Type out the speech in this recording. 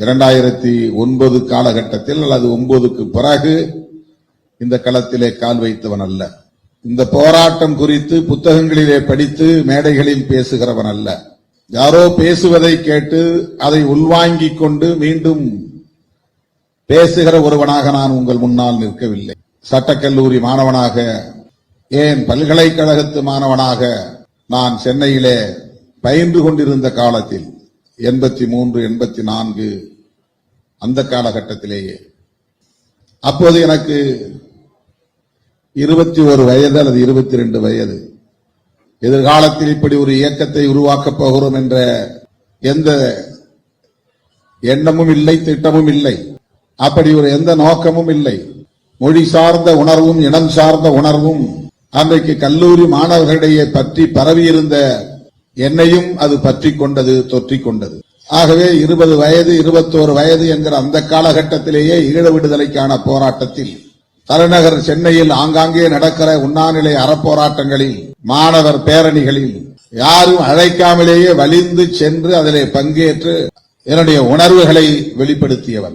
2009 காலகட்டத்தில் அல்லது 9க்கு பிறகு இந்த களத்திலே கால் வைத்தவன் அல்ல. இந்த போராட்டம் குறித்து புத்தகங்களிலே படித்து மேடைகளில் பேசுகிறவன் அல்ல. யாரோ பேசுவதை கேட்டு அதை உள்வாங்கிக் கொண்டு மீண்டும் பேசுகிற ஒருவனாக நான் உங்கள் முன்னால் நிற்கவில்லை. சட்டக்கல்லூரி மாணவனாக, ஏன் பல்கலைக்கழகத்து மாணவனாக நான் சென்னையிலே பயின்று கொண்டிருந்த காலத்தில் 83, 84 அந்த காலகட்டத்திலேயே, அப்போது எனக்கு 21 வயது அல்லது 22 வயது. எதிர்காலத்தில் இப்படி ஒரு இயக்கத்தை உருவாக்கப் போகிறோம் என்ற எந்த எண்ணமும் இல்லை, திட்டமும் இல்லை. அப்படி ஒரு எந்த நோக்கமும் இல்லை. மொழி சார்ந்த உணர்வும் இனம் சார்ந்த உணர்வும் அன்றைக்கு கல்லூரி மாணவர்களிடையே பற்றி பரவியிருந்த என்னையும் அது பற்றி கொண்டது, தொற்றிக் கொண்டது. ஆகவே 20 வயது 21 வயது என்கிற அந்த காலகட்டத்திலேயே ஈழ விடுதலைக்கான போராட்டத்தில் தலைநகர் சென்னையில் ஆங்காங்கே நடக்கிற உண்ணாநிலை அறப்போராட்டங்களில், மாணவர் பேரணிகளில் யாரும் அழைக்காமலேயே வலிந்து சென்று அதிலே பங்கேற்று என்னுடைய உணர்வுகளை வெளிப்படுத்தியவன்.